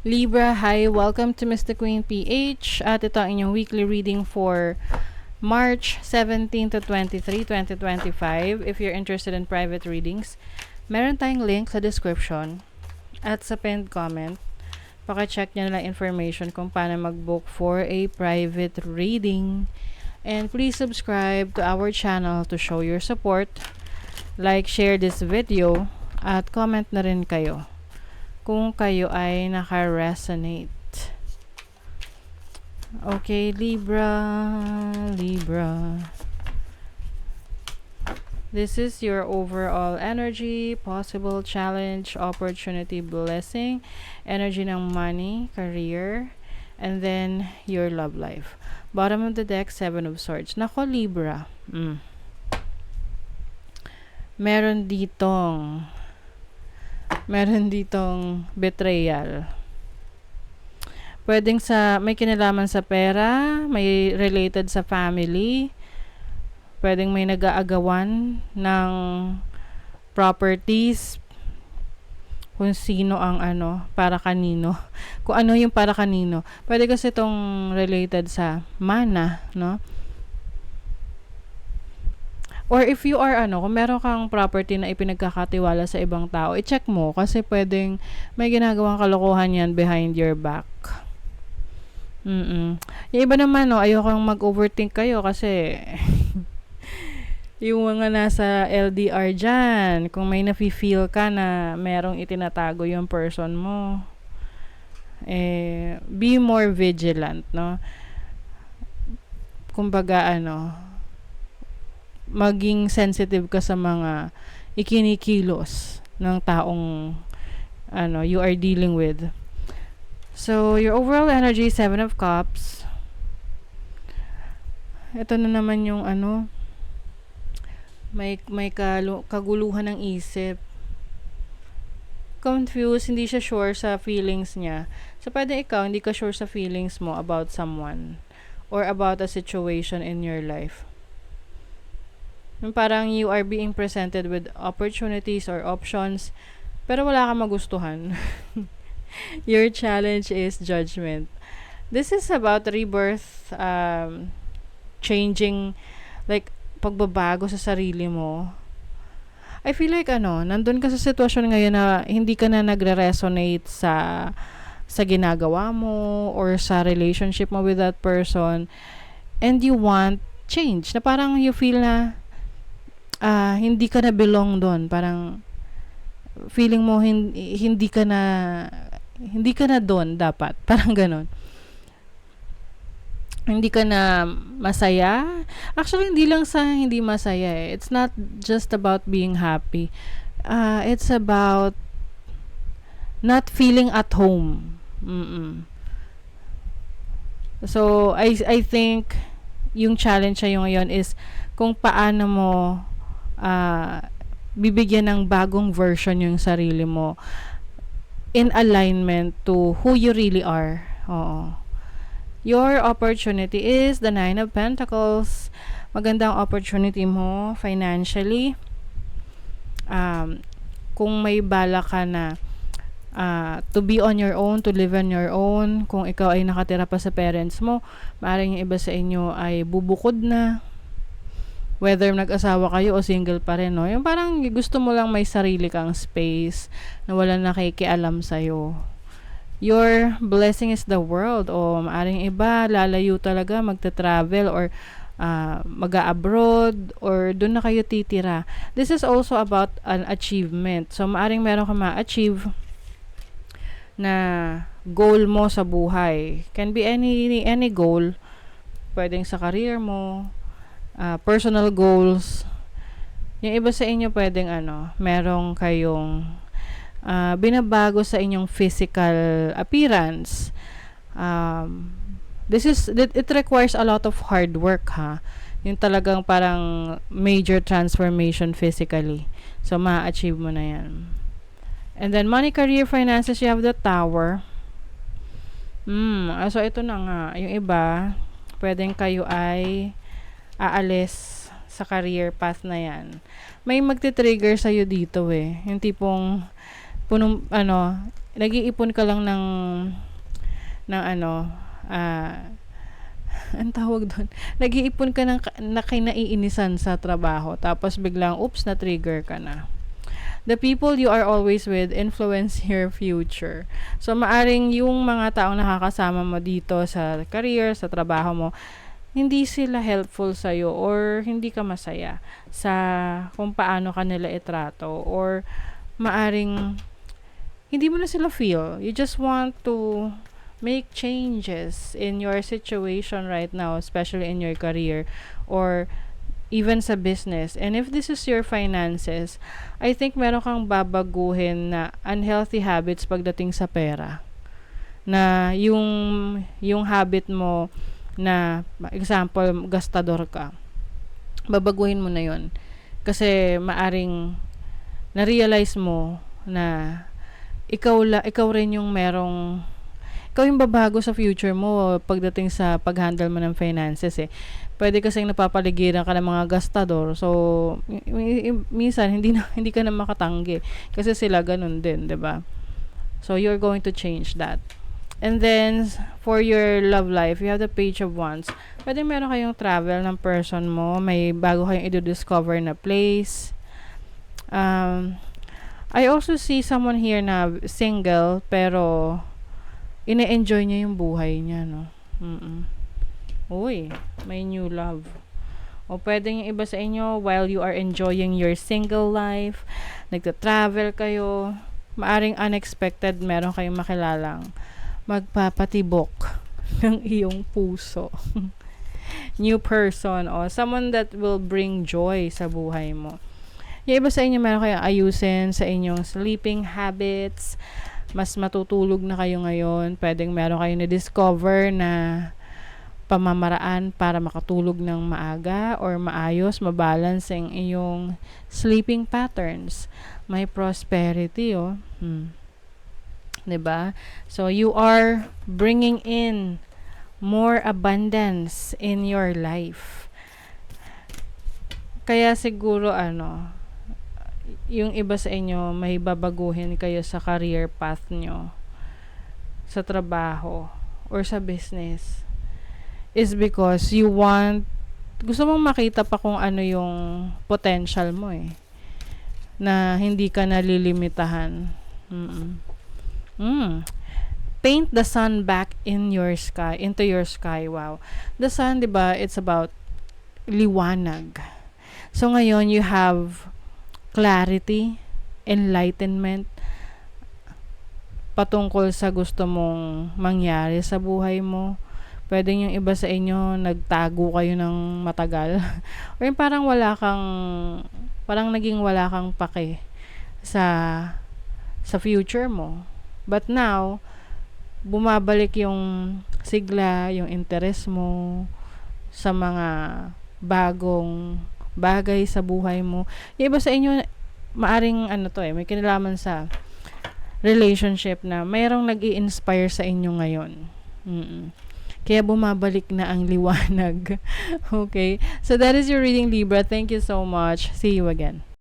Libra, hi! Welcome to Mr. Queen PH at ito ang inyong weekly reading for March 17 to 23, 2025. If you're interested in private readings, meron tayong link sa description at sa pinned comment. Paki-check nyo na lang information kung paano mag-book for a private reading. And please subscribe to our channel to show your support. Like, share this video at comment na rin kayo kung kayo ay naka-resonate. Okay, Libra. This is your overall energy, possible challenge, opportunity, blessing, energy ng money, career, and then your love life. Bottom of the deck, 7 of Swords. Nako, Libra. Meron ditong betrayal. Pwedeng may kinalaman sa pera, may related sa family, pwedeng may nag-aagawan ng properties, kung sino ang para kanino. Kung ano yung para kanino. Pwede kasi itong related sa mana, no? Or if you are kung meron kang property na ipinagkakatiwala sa ibang tao, i-check mo kasi pwedeng may ginagawang kalokohan yan behind your back. Yung iba naman, ayokong mag-overthink kayo kasi yung mga nasa LDR dyan, kung may nafe-feel ka na merong itinatago yung person mo, be more vigilant, no? Kumbaga, maging sensitive ka sa mga ikinikilos ng taong you are dealing with. So, your overall energy, 7 of Cups. Ito na naman yung may kaguluhan ng isip. Confused, hindi siya sure sa feelings niya. So, pwede ikaw, hindi ka sure sa feelings mo about someone or about a situation in your life. Yung parang you are being presented with opportunities or options, pero wala kang magustuhan. Your challenge is judgment. This is about rebirth, changing, like, pagbabago sa sarili mo. I feel like, nandun ka sa sitwasyon ngayon na hindi ka na nagre-resonate sa ginagawa mo or sa relationship mo with that person, and you want change. Na parang you feel na hindi ka na belong doon. Parang feeling mo hindi ka na doon dapat. Parang ganon. Hindi ka na masaya. Actually, hindi lang sa hindi masaya eh. It's not just about being happy. It's about not feeling at home. So, I think yung challenge sa'yo ngayon is kung paano mo bibigyan ng bagong version yung sarili mo in alignment to who you really are. Oo. Your opportunity is the 9 of Pentacles. Magandang opportunity mo financially. Kung may bala ka na to be on your own, to live on your own, kung ikaw ay nakatira pa sa parents mo, maaaring yung iba sa inyo ay bubukod na. Whether nag-asawa kayo o single pa rin, no? Yung parang gusto mo lang may sarili kang space na wala nakikialam sa'yo. Your blessing is the world. O maaring iba, lalayo talaga, magta-travel or mag-abroad or doon na kayo titira. This is also about an achievement. So, maaring meron ka ma-achieve na goal mo sa buhay. Can be any goal. Pwedeng sa career mo, personal goals. Yung iba sa inyo pwedeng merong kayong binabago sa inyong physical appearance. It requires a lot of hard work, ha. Yung talagang parang major transformation physically. So, ma-achieve mo na yan. And then, money, career, finances, you have the Tower. So, ito na nga. Yung iba, pwedeng kayo ay aalis sa career path na yan. May magti-trigger sa'yo dito eh. Yung tipong punong nag-iipon ka lang ng ano, ang tawag doon, nag-iipon ka ng na kinaiinisan sa trabaho, tapos biglang, oops, na-trigger ka na. The people you are always with influence your future. So, maaring yung mga taong nakakasama mo dito sa career, sa trabaho mo, hindi sila helpful sa'yo or hindi ka masaya sa kung paano ka nila itrato, or maaring hindi mo na sila feel. You just want to make changes in your situation right now, especially in your career or even sa business. And if this is your finances, I think meron kang babaguhin na unhealthy habits pagdating sa pera. Na yung habit mo na, example, gastador ka. Babaguhin mo na yon. Kasi maaring na-realize mo na ikaw rin yung ikaw yung babago sa future mo pagdating sa pag-handle mo ng finances eh. Pwede kasing napapaligiran ka ng mga gastador. So, minsan hindi ka na makatanggi kasi sila ganun din, 'di ba? So, you're going to change that. And then, for your love life, you have the Page of Wands. Pwede meron kayong travel ng person mo, may bago kayong i-discover na place. I also see someone here na single, pero ine-enjoy niya yung buhay niya, no? Uy, may new love. O pwedeng yung iba sa inyo, while you are enjoying your single life, nagta-travel kayo, maaring unexpected, meron kayong makilalang magpapatibok ng iyong puso. New person, o someone that will bring joy sa buhay mo. Yung iba sa inyo, meron kayong ayusin sa inyong sleeping habits, mas matutulog na kayo ngayon, pwedeng meron kayong na-discover na pamamaraan para makatulog ng maaga or maayos, mabalance ang iyong sleeping patterns. May prosperity, oh. Diba? So, you are bringing in more abundance in your life. Kaya siguro, yung iba sa inyo, may babaguhin kayo sa career path nyo, sa trabaho, or sa business, is because gusto mong makita pa kung ano yung potential mo eh, na hindi ka nalilimitahan. Paint the sun back into your sky. Wow. The sun, diba, it's about liwanag. So ngayon, you have clarity, enlightenment patungkol sa gusto mong mangyari sa buhay mo. Pwede yung iba sa inyo, nagtago kayo ng matagal. O yung parang naging wala kang pake sa future mo. But now, bumabalik yung sigla, yung interest mo sa mga bagong bagay sa buhay mo. Yung iba sa inyo, maaring may kinalaman sa relationship na mayroong nag-i-inspire sa inyo ngayon. Kaya bumabalik na ang liwanag. Okay? So that is your reading, Libra. Thank you so much. See you again.